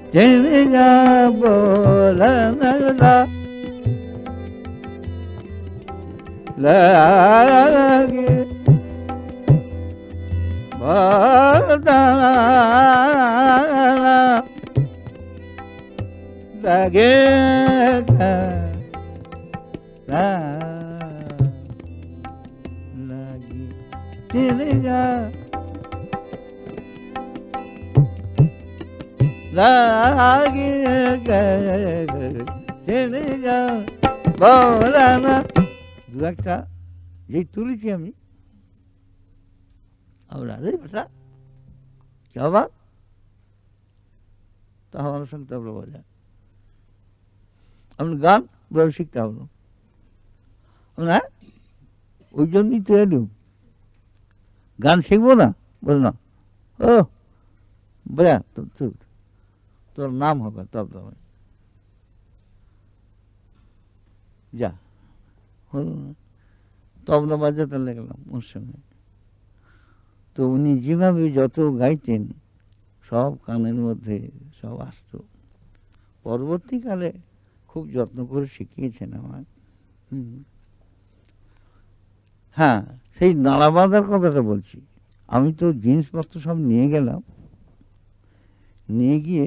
चले जा बोला नगला लगे बोला लगे लगी चले जा लागे चले जा बोला ना দু একটা যেই তুলেছি আমি আমরা আরে বেটা কি আবার তা আমার সঙ্গে তবলা বাজা আমরা গান বলে শিখতে হলো না ওই জন্যই তো এলুম গান শিখবো না বল না ও বোঝা তোর নাম হবে তবলা যা হলো না তবলা বাজাতে লাগলাম ওর সঙ্গে তো উনি যেভাবে যত গাইতেন সব কানের মধ্যে সব আসত পরবর্তীকালে খুব যত্ন করে শিখিয়েছেন আমার হ্যাঁ সেই নাড়া বাঁধার কথাটা বলছি আমি তো জিনিসপত্র সব নিয়ে গেলাম নিয়ে গিয়ে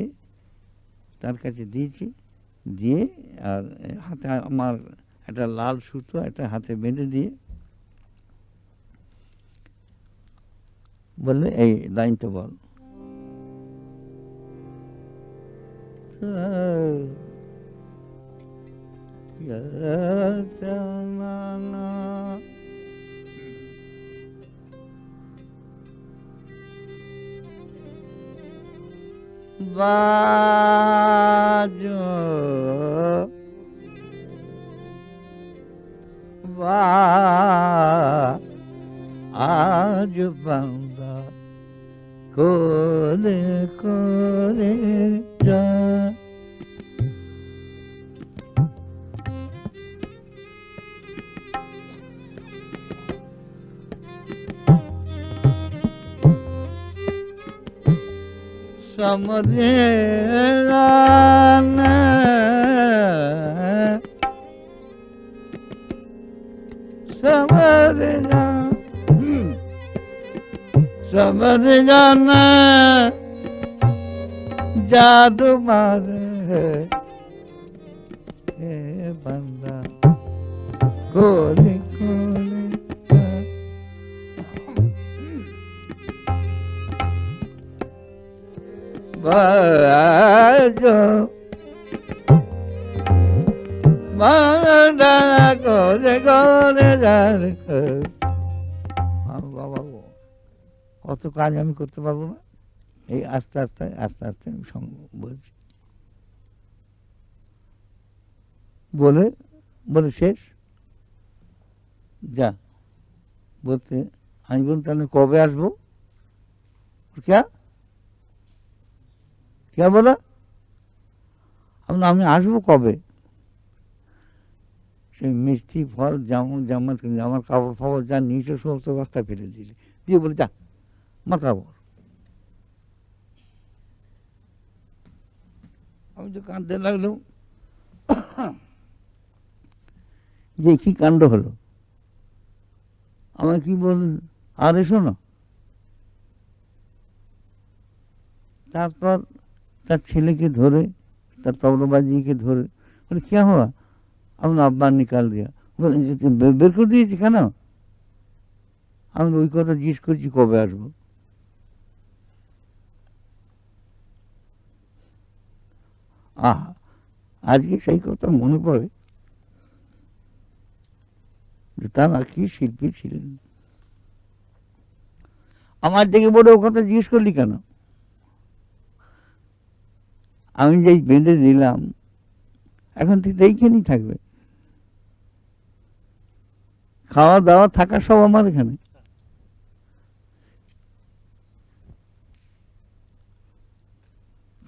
তার কাছে দিয়েছি দিয়ে আর হাতে আমার একটা লাল সুতো একটা হাতে বেঁধে দিয়ে বললে এই লাইনটা বল বাজো আজ বান্দা কোলে কোলে যা সমরে রানা समर जाना जादू मारे बंदा कोले कोले बाजो বাবা কত কাজ আমি করতে পারবো না এই আস্তে আস্তে আস্তে আস্তে আমি বলছি বলে বলে শেষ যা বলতে আমি বলতে আমি কবে আসবো ক্যা ক্যা বলা আমি আসবো কবে সেই মিষ্টি ফল জামার কাপড় ফাপড় যা নিয়েছে সমস্ত রাস্তায় ফেলে দিলে দিয়ে বলে যা মাথা বর আমি তো কাঁদতে লাগলাম যে কি কাণ্ড হলো আমার কি বল আর এসো না তারপর তার ছেলেকে ধরে তার তবলাবাজিকে ধরে বলে क्या हुआ हमने अब्बा निकाल दिया বের করে দিয়েছি কেন আমি ওই কথা জিজ্ঞেস করছি কবে আসবো আহা আজকে সেই কথা মনে পড়ে যে তারা কি শিল্পী ছিলেন আমার দিকে বলে ও কথা জিজ্ঞেস করলি কেন আমি যেই বেঁধে দিলাম এখন থেকে এইখানেই থাকবে খাওয়া দাওয়া থাকা সব আমার এখানে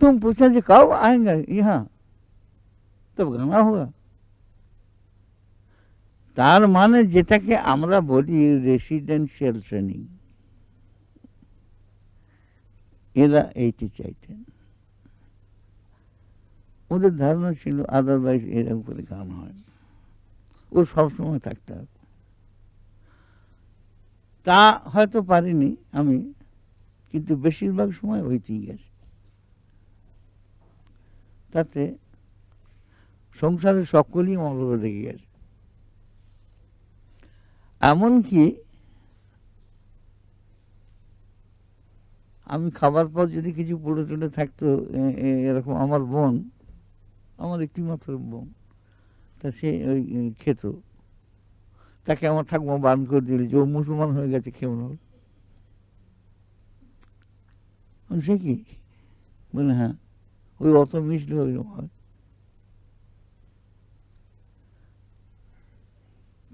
तुम पूछा जी कब आएंगे यहाँ तब गाना होगा তার মানে যেটাকে আমরা বলি রেসিডেন্সিয়াল ট্রেনিং এরা এইটি চাইতেন ওদের ধারণা ছিল আদারওয়াইজ এর উপরে গান হয়, ও সবসময় থাকতে হবে। তা হয়তো পারিনি আমি, কিন্তু বেশিরভাগ সময় হইতেই গেছে। তাতে সংসারের সকলেই মঙ্গল লেগে গেছে। এমনকি আমি খাবার পর যদি কিছু পড়ে টড়ে থাকতো, এরকম আমার বোন, আমার একটি মাত্র বোন, তা সে ওই খেত, তাকে আমার ঠাকুমা বারণ করে দিল যে ও মুসলমান হয়ে গেছে, খেও না। সে কি বলে, হ্যাঁ ওই অত মিশলে ওইরকম হয়।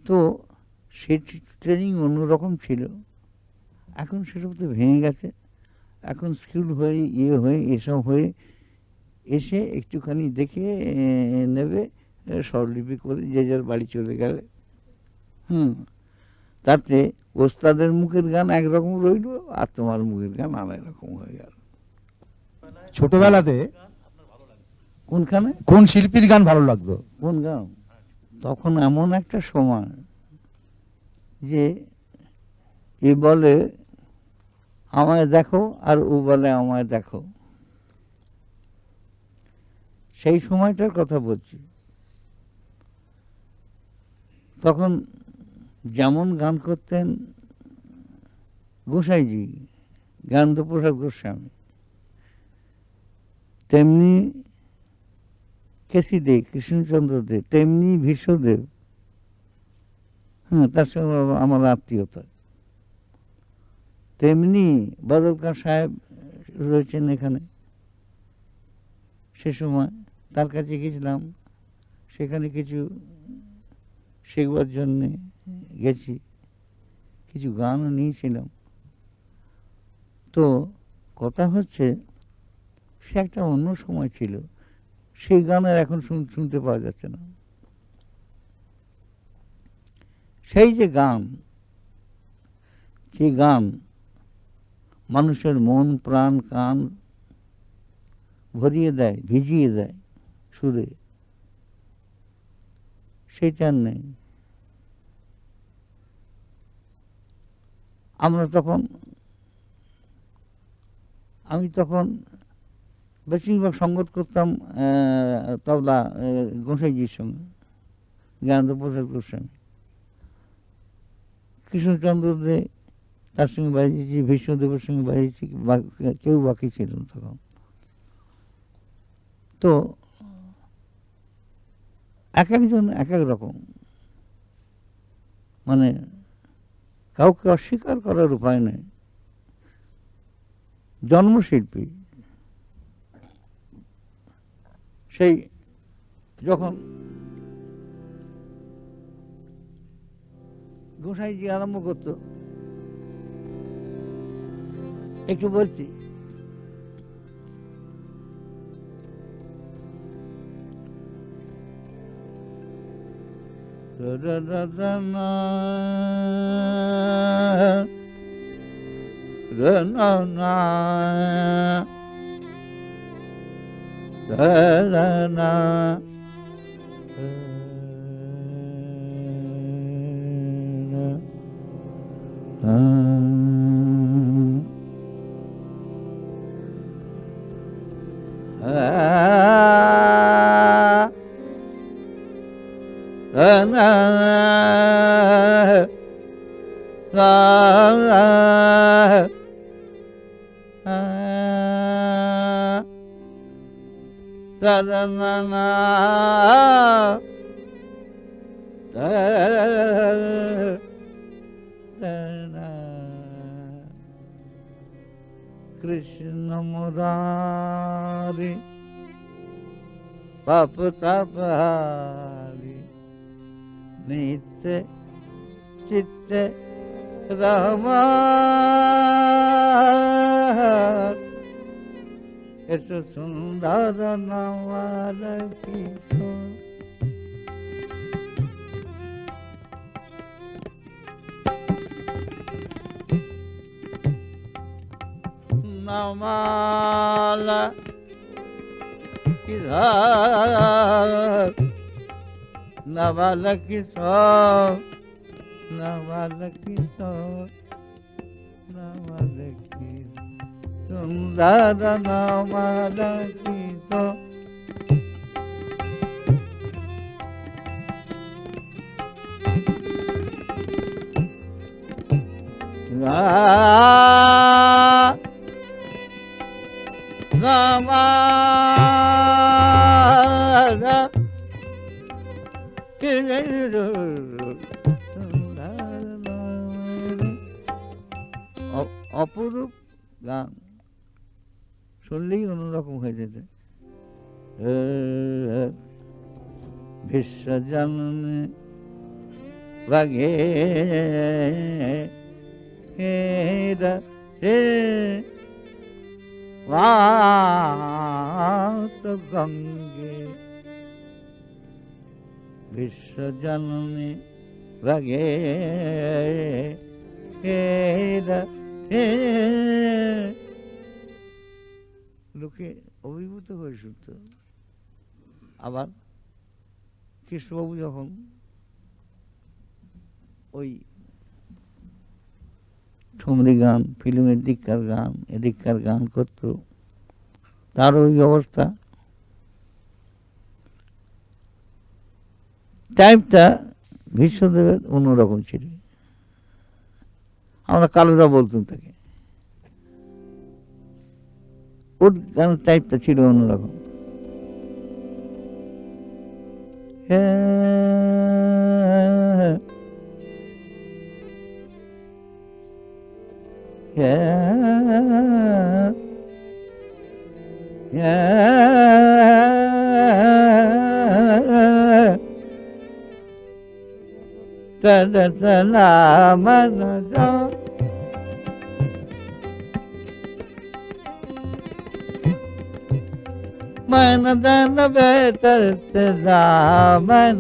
তো সে ট্রেনিং অন্যরকম ছিল, এখন সেসব তো ভেঙে গেছে। এখন স্কুল হয়ে হয়ে এসব হয়ে এসে একটুখানি দেখে নেবে, স্বরলিপি করে যে যার বাড়ি চলে গেলে। তাতে ওস্তাদের মুখের গান একরকম রইল, আর তোমার মুখের গান আলাদা রকম হয়ে গেল। ছোটবেলাতে কোনখানে কোন শিল্পীর গান ভালো লাগতো? কোন গান? তখন এমন একটা সময় যে এ বলে আমায় দেখো আর ও বলে আমায় দেখো, সেই সময়টার কথা বলছি। তখন যেমন গান করতেন গোসাইজি, জ্ঞানপ্রসাদ গোস্বামী, তেমনি কেসি দে, কৃষ্ণচন্দ্র দে, তেমনি ভীষ্মদেব, তার সঙ্গে আমার আত্মীয়তা। তেমনি বাদল খান সাহেব রয়েছেন এখানে। সে সময় তার কাছে গেছিলাম, সেখানে কিছু শেখবার জন্যে গেছি, কিছু গানও নিয়েছিলাম। তো কথা হচ্ছে সে একটা অন্য সময় ছিল, সেই গান আর এখন শুনতে পাওয়া যাচ্ছে না। সেই যে গান, যে গান মানুষের মন প্রাণ কান ভরিয়ে দেয়, ভিজিয়ে দেয় সুরে, সেটা নেই। আমি তখন বেশিরভাগ সঙ্গত করতাম তবলা গোসাইজির সঙ্গে, জ্ঞানপ্রসাদ গোস্বামী, কৃষ্ণচন্দ্র দে, তার সঙ্গে বাজিয়েছি, ভীষ্মদেবের সঙ্গে বাজিয়েছি, কেউ বাকি ছিল না তখন। তো এক একজন এক এক রকম, মানে কাউকে অস্বীকার করার উপায় নেই। জন্মশিল্পী। সেই যখন গোসাইজি আরম্ভ করত, একটু বলছি, কৃষ্ণ মুরারি পাপ তাপহারি নিত্য চিত্তে রহমান, এসো সুন্দর নওয়ার কিশোর। নমালা কিশোর নাবালক কিশোর নাবালক কিশোর নাবালক কিশোর সুন্দর নাবালক কিশোর অপরূপ গান শুনলেই অন্যরকম হয়ে যেতে বিশ্বজননী বাঘে মাত গঙ্গে বিশ্বজননী বাঘে লোকে অভিভূত হয়ে শুনত। আবার কৃষ্ণবাবু যখন ওই ঠুমরি গান, ফিল্মের দিককার গান, এদিককার গান করত, তার ওই অবস্থা। টাইপটা ভীষ্মদেবের অন্যরকম ছিল। আমরা কালুদা বলতাম তাকে, ওর গানের টাইপটা ছিল অন্যরকম। मन दन बेहतर से दामन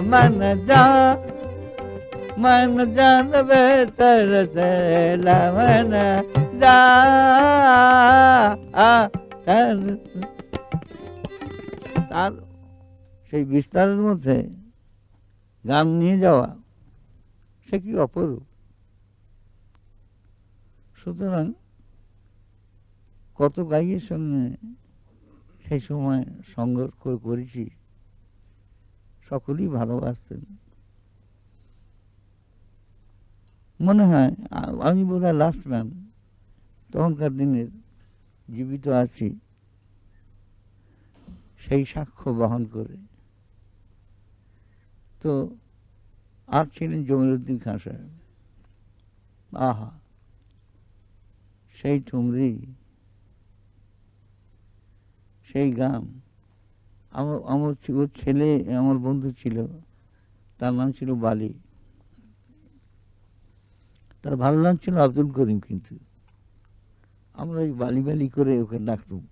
मन जा मन जान बेहतर से लमन जा তার সেই বিস্তারের মধ্যে গান নিয়ে যাওয়া, সে কি অপরূপ। সুতরাং কত গাইয়ের সঙ্গে সেই সময় সঙ্গ করেছি, সকলেই ভালোবাসতেন। মনে হয় আমি বোধহয় লাস্ট ম্যান তখনকার দিনের জীবিত আছি, সেই সাক্ষ্য বহন করে। তো আর ছিলেন জমিরুদ্দিন খান সাহেব। আহা, সেই ঠুমরি, সেই গান। আমার ওর ছেলে, আমার বন্ধু ছিল, তার নাম ছিল বালি। তার ভালো নাম ছিল আব্দুল করিম, কিন্তু আমরা ওই বালি বালি করে ওকে ডাকতাম।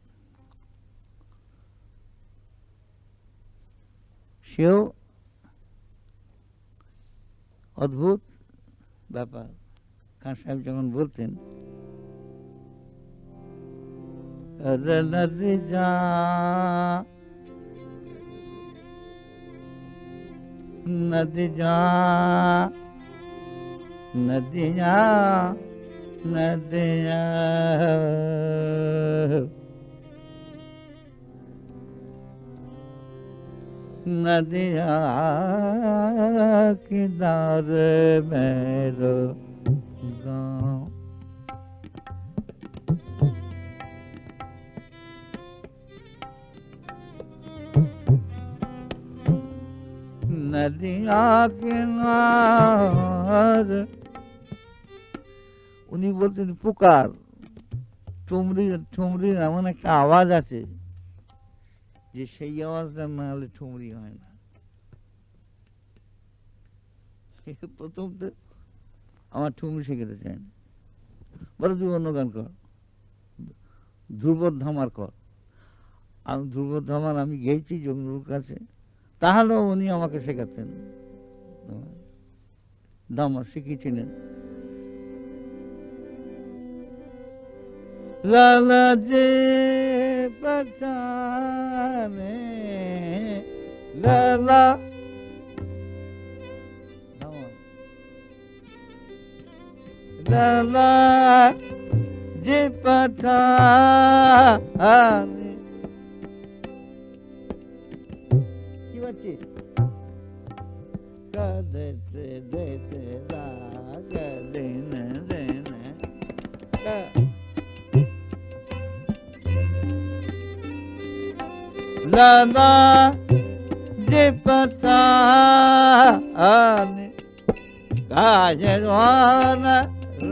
সেও অদ্ভুত ব্যাপার। খান সাহেব যখন বলতেন, নদী যা নদী যা नदिया नदिया नदिया किनार मेरो गाँव। नदिया किनार, উনি বলতেন পুকার। ঠুমরির এমন একটা আওয়াজ আছে যে সেই আওয়াজটা না হলে ঠুমরি হয় না। প্রথম তো আমার ঠুমরি শেখাতে চায় না, বলে তুই অন্য গান কর, ধ্রুপদ ধামার কর। আমি ধ্রুপদ ধামার আমি গেয়েছি জঙ্গলুর কাছে, তাহলেও উনি আমাকে শেখাতেন, ধামার শিখিয়েছিলেন। লালা যে পছানে লালা লালা যে পাঠানে কি বাচ্চি কাদেতে দেতে রাগলে না রে না লালা যে পাঠানে কাজে রানা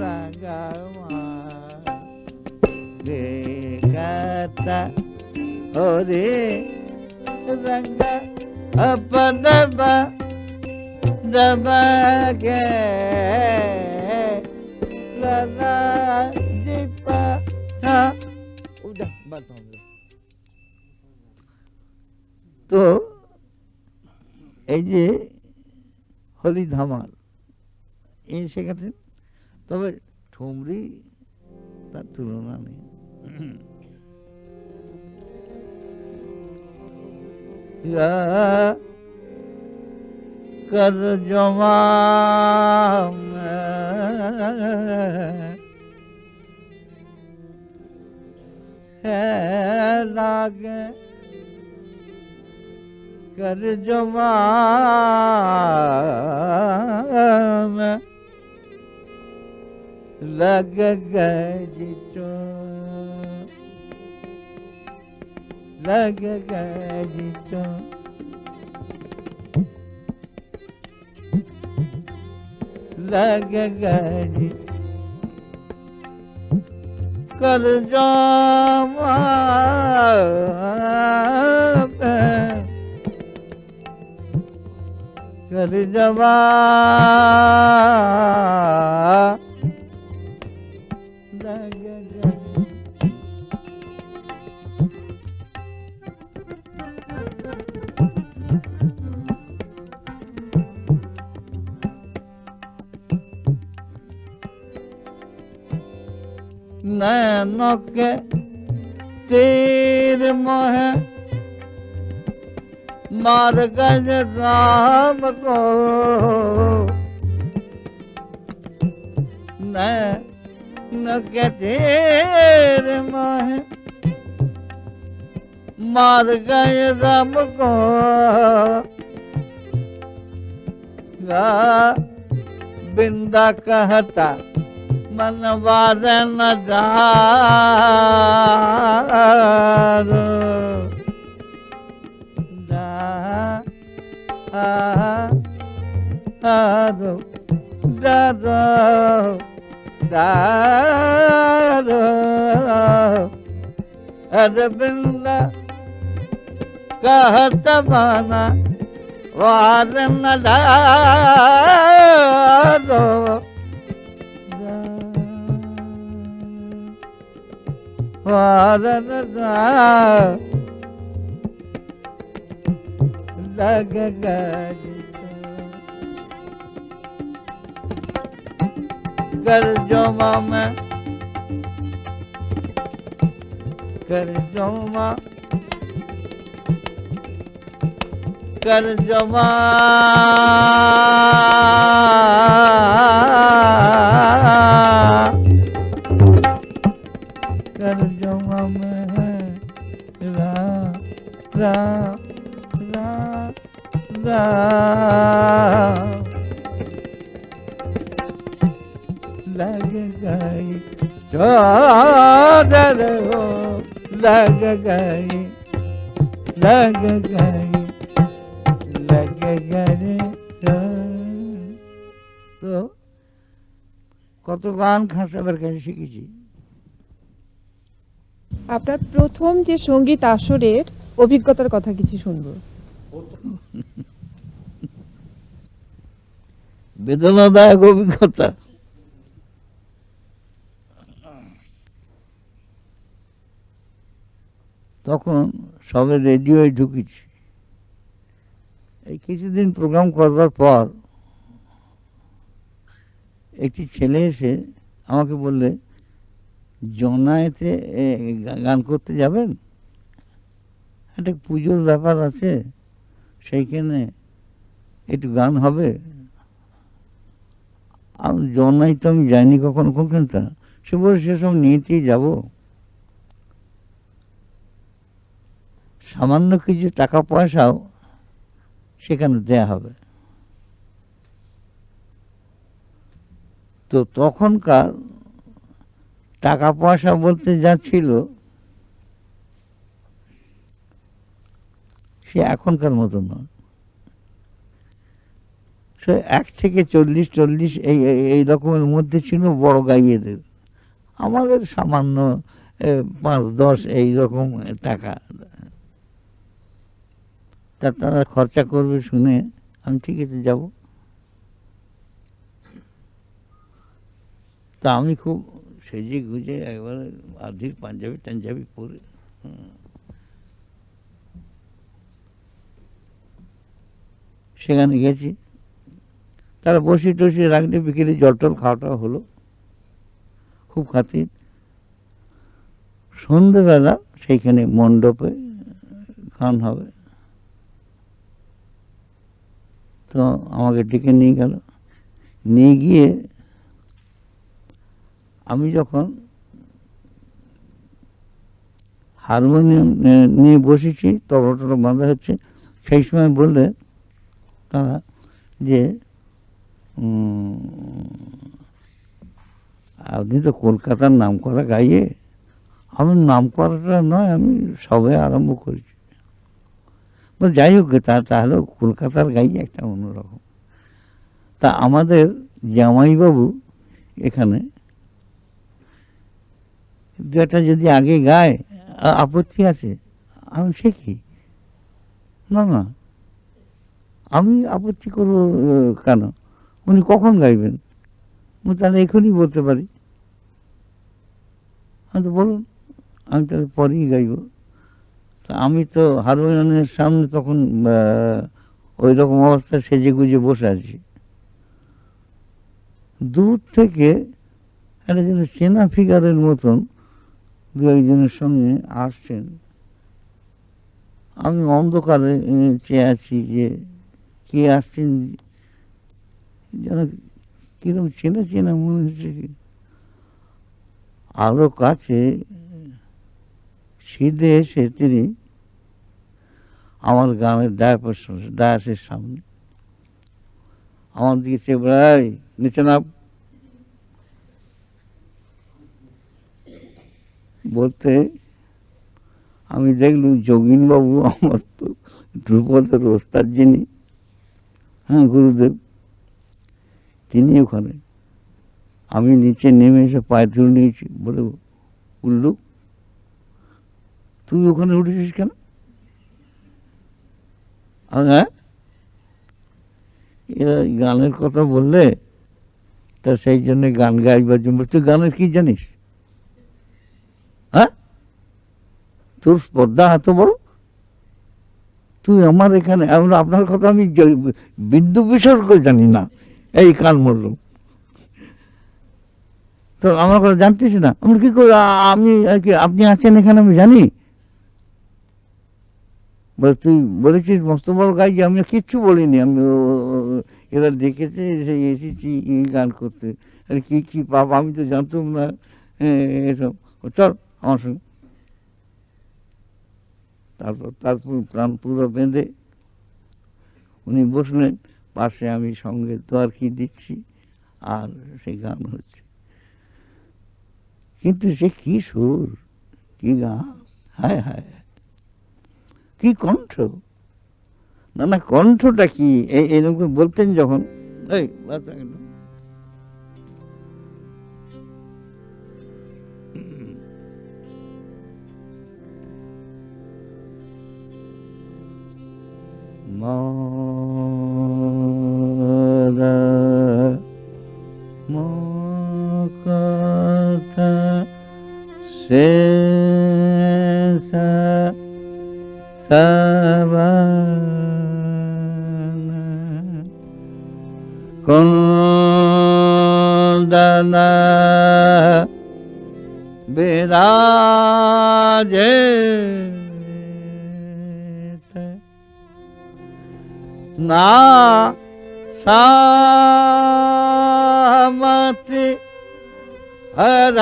রাগামা রে কাতা ওরে रंगा अपनबा दबा के लगा दीपा था उदा बात हो गई। तो এই যে হলি ধামাল এই শেখাতেন, তবে ঠুমরি তার তুলনা নেই। कर जमा है लागे कर जमा लग गए जो लग गई जो लग गई कर जामा कर जमा लग गई नैनों के तीर मोह मार गए राम को, नैनों के तीर मोह मार गए राम को, बिंदा कहता मनवार न दारो दारो दारो दारो अरे बिंदा कहता बना वार न दारो लग गई कर जोमा में कर जोमा कर जोमा कर जोमा में रा रा रा रा लग गई चादर हो लग गई लग गई लग गई। তো কত গান খাসাবার কাছে শিখেছি। আপনার প্রথম যে সঙ্গীত আসরের অভিজ্ঞতার কথা কিছু শুনবো। বেদনাদায়ক অভিজ্ঞতা তখন সবে রেডিওয় ঢুকেছি। এই কিছুদিন প্রোগ্রাম করবার পর একটি ছেলে এসে আমাকে বললে, জনায়েতে গান করতে যাবেন, একটা পুজোর ব্যাপার আছে, সেইখানে একটু গান হবে। জনাই তো আমি যাইনি কখনো কোনখানটা। সে বলে সেসব নিয়েতেই যাব, সামান্য কিছু টাকা পয়সাও সেখানে দেয়া হবে। তো তখনকার টাকা পয়সা বলতে যা ছিল সে এখনকার মতো নয়। সে 1 থেকে 40 এই রকমের মধ্যে ছিল বড় গাইয়েদের। আমাদের সামান্য 5-10 এই রকম টাকা। তা তারা খরচা করবে শুনে আমি ঠিক আছে যাব। তা আমি খুব সেজে গুজে একবারে আধি পাঞ্জাবি টাঞ্জাবি পরে সেখানে গেছি। তারা বসে টসে রাখলে, বিকেলে জল টল খাওয়াটা হলো, খুব খাতির। সন্ধ্যেবেলা সেইখানে মণ্ডপে গান হবে। তো আমাকে ডেকে নিয়ে গেল। নিয়ে গিয়ে আমি যখন হারমোনিয়াম নিয়ে বসেছি, তবলা টবলা বাঁধা হচ্ছে, সেই সময় বললে তারা যে আপনি তো কলকাতার নাম করা গাইয়ে। আমি নাম করাটা নয়, আমি সবে আরম্ভ করেছি। যাই হোক, তাহলেও কলকাতার গাইয়ে একটা অন্যরকম। তা আমাদের জামাইবাবু এখানে দু একটা যদি আগে গায়, আপত্তি আছে? আমি শিখি না, না আমি আপত্তি করবো কেন? উনি কখন গাইবেন? তাহলে এখনই বলতে পারি। আমি তো বলুন, আমি তাহলে পরেই গাইব। তা আমি তো হারমোনিয়ামের সামনে তখন ওই রকম অবস্থায় সেজে গুজে বসে আছি। দূর থেকে একটা যেন চেনা ফিগারের মতন দু একজনের সঙ্গে আসছেন। আমি অন্ধকারে চেয়ে আছি যে কে আসছেন, যেন কিরকম চেনা চেনা মনে হচ্ছে। আরো কাছে সিধে এসে তিনি আমার গানের ডায়াসের সামনে আমার দিকে চেয়ে বলে, নিচে নাম বলতে আমি দেখলুম যোগিনবাবু, আমার ধ্রুপদের ওস্তাদ যিনি, হ্যাঁ গুরুদেব, তিনি ওখানে। আমি নিচে নেমে এসে পায়ে তুলে নিয়েছি। বলে, উল্লু তুই ওখানে উঠেছিস কেন? হ্যাঁ, এরা গানের কথা বললে তা সেই জন্য গান গাইবার জন্য। তুই গানের কি জানিস? হ্যাঁ, তোর স্পর্ধা এত বড়, তুই আমার এখানে? আপনার কথা আমি বিন্দু বিসর্গ জানি না, এই কান মরল। তো আমার কথা জানতিস না? আমি কি করে, আমি আপনি আছেন এখানে আমি জানি? বলে, তুই বলেছিস মস্ত বড় গাই, আমি কিচ্ছু বলিনি। আমি এরা দেখেছে সেই এসেছি গান করতে, আরে কি কি পাপ, আমি তো জানতাম না এসব। চল আমার সঙ্গে। তারপর প্রাণ পুরো বেঁধে উনি বসলেন পাশে, আমি সঙ্গে দোয়ার কি দিচ্ছি আর সেই গান হচ্ছে। কিন্তু সে কি সুর, কি গান, হায় হায়, কি কণ্ঠ! না না, কণ্ঠটা কি এরকম বলতেন যখন, এই বাচ্চা গেল মরা কথা শেষা कुंदन विराजे ना सामति हर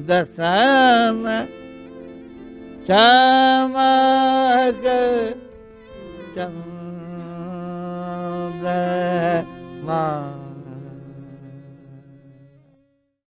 दसन चमक चंद्रमा